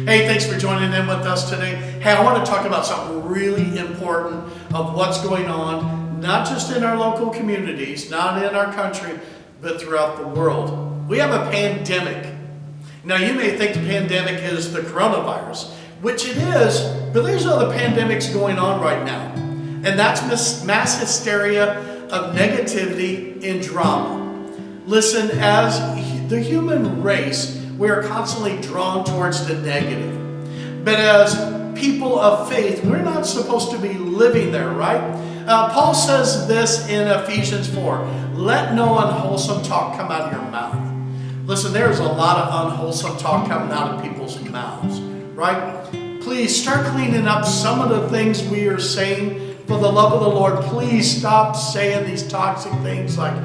Hey, thanks for joining in with us today. Hey, I want to talk about something really important of what's going on, not just in our local communities, not in our country, but throughout the world. We have a pandemic. Now, you may think the pandemic is the coronavirus, which it is, but there's other pandemics going on right now. And that's mass hysteria of negativity and drama. Listen, as the human race, we are constantly drawn towards the negative. But as people of faith, we're not supposed to be living there, right? Paul says this in Ephesians 4, let no unwholesome talk come out of your mouth. Listen, there's a lot of unwholesome talk coming out of people's mouths, right? Please start cleaning up some of the things we are saying. For the love of the Lord, please stop saying these toxic things like,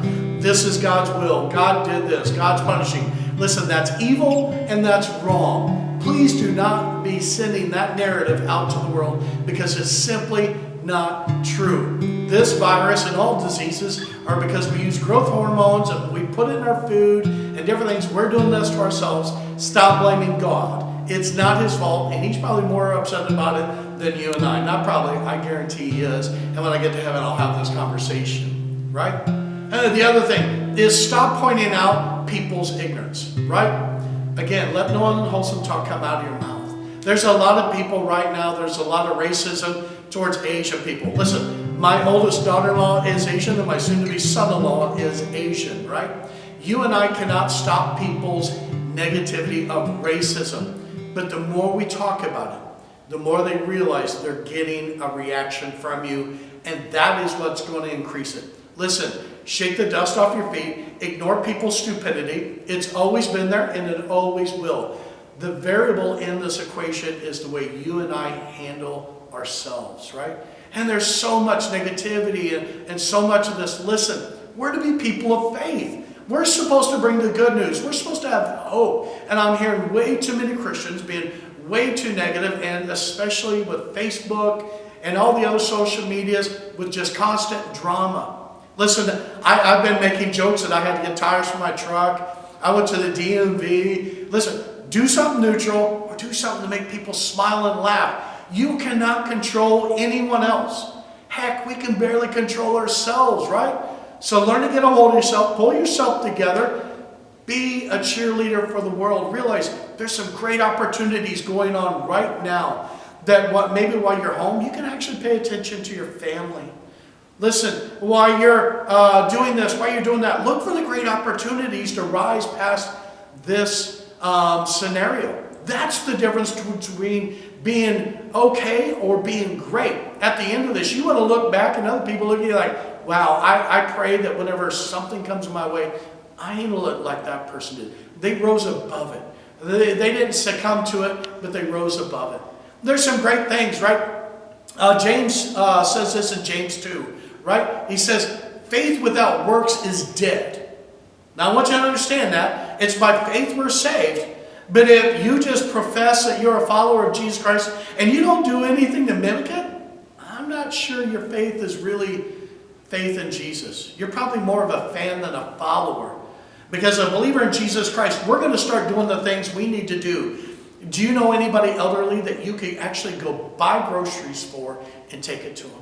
this is God's will, God did this, God's punishing. Listen, that's evil and that's wrong. Please do not be sending that narrative out to the world because it's simply not true. This virus and all diseases are because we use growth hormones and we put in our food and different things. We're doing this to ourselves. Stop blaming God. It's not his fault, and he's probably more upset about it than you and I. Not probably, I guarantee he is. And when I get to heaven, I'll have this conversation, right? And the other thing is stop pointing out people's ignorance, right? Again, let no unwholesome talk come out of your mouth. There's a lot of people right now, there's a lot of racism towards Asian people. Listen, my oldest daughter-in-law is Asian, and my soon-to-be son-in-law is Asian, right? You and I cannot stop people's negativity of racism. But the more we talk about it, the more they realize they're getting a reaction from you, and that is what's going to increase it. Listen, shake the dust off your feet, ignore people's stupidity. It's always been there, and it always will. The variable in this equation is the way you and I handle ourselves, right? And there's so much negativity and so much of this. Listen, we're to be people of faith. We're supposed to bring the good news. We're supposed to have hope. And I'm hearing way too many Christians being way too negative, and especially with Facebook and all the other social medias with just constant drama. Listen, I've been making jokes that I had to get tires for my truck. I went to the DMV. Listen, do something neutral or do something to make people smile and laugh. You cannot control anyone else. Heck, we can barely control ourselves, right? So learn to get a hold of yourself, pull yourself together, be a cheerleader for the world. Realize there's some great opportunities going on right now that maybe while you're home, you can actually pay attention to your family. Listen, while you're doing this, while you're doing that, look for the great opportunities to rise past this scenario. That's the difference between being okay or being great. At the end of this, you want to look back and other people look at you like, wow, I pray that whenever something comes my way, I handle it like that person did. They rose above it. They didn't succumb to it, but they rose above it. There's some great things, right? James says this in James 2, right? He says, faith without works is dead. Now I want you to understand that. It's by faith we're saved. But if you just profess that you're a follower of Jesus Christ and you don't do anything to mimic it, I'm not sure your faith is really faith in Jesus. You're probably more of a fan than a follower. Because a believer in Jesus Christ, we're going to start doing the things we need to do. Do you know anybody elderly that you could actually go buy groceries for and take it to them?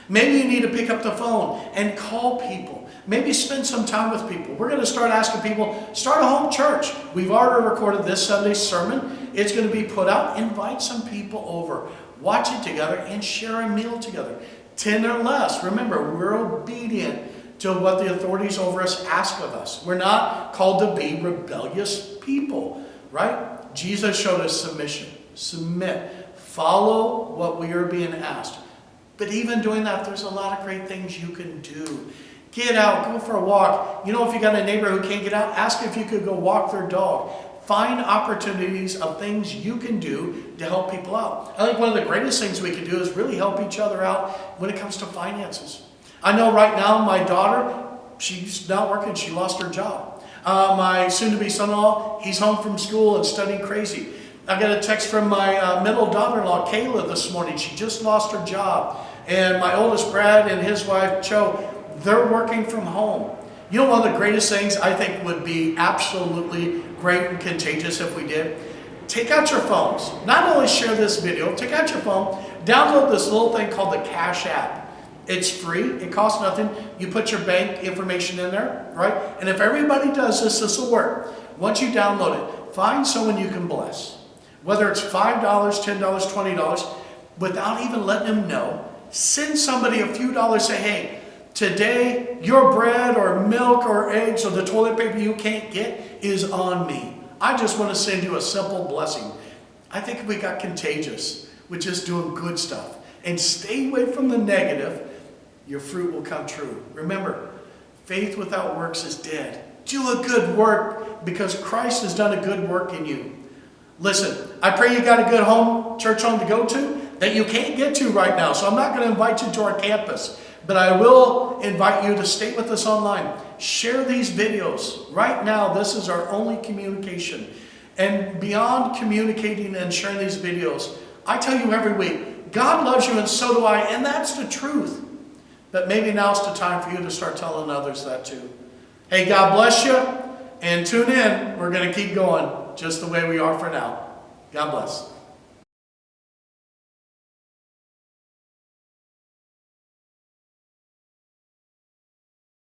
Maybe you need to pick up the phone and call people. Maybe spend some time with people. We're going to start asking people, start a home church. We've already recorded this Sunday's sermon. It's going to be put out. Invite some people over. Watch it together and share a meal together. 10 or less. Remember, we're obedient to what the authorities over us ask of us. We're not called to be rebellious people, right? Jesus showed us submission. Submit. Follow what we are being asked. But even doing that, there's a lot of great things you can do. Get out, go for a walk. You know, if you got a neighbor who can't get out, ask if you could go walk their dog. Find opportunities of things you can do to help people out. I think one of the greatest things we can do is really help each other out when it comes to finances. I know right now my daughter, she's not working. She lost her job. My soon-to-be son-in-law, he's home from school and studying crazy. I got a text from my middle daughter-in-law, Kayla, this morning. She just lost her job. And my oldest, Brad, and his wife, Cho, they're working from home. You know, one of the greatest things I think would be absolutely great and contagious if we did? take out your phones. Not only share this video, take out your phone, download this little thing called the Cash App. It's free, it costs nothing. You put your bank information in there, right? And if everybody does this, this will work. Once you download it, find someone you can bless. Whether it's $5, $10, $20, without even letting them know, send somebody a few dollars, say, hey, today your bread or milk or eggs or the toilet paper you can't get is on me. I just want to send you a simple blessing. I think we got contagious with just doing good stuff. And stay away from the negative. Your fruit will come true. Remember, faith without works is dead. Do a good work because Christ has done a good work in you. Listen, I pray you got a good home, church home to go to that you can't get to right now. So I'm not going to invite you to our campus, but I will invite you to stay with us online. Share these videos. Right now, this is our only communication. And beyond communicating and sharing these videos, I tell you every week, God loves you and so do I, and that's the truth. But maybe now's the time for you to start telling others that too. Hey, God bless you, and tune in. We're going to keep going just the way we are for now. God bless.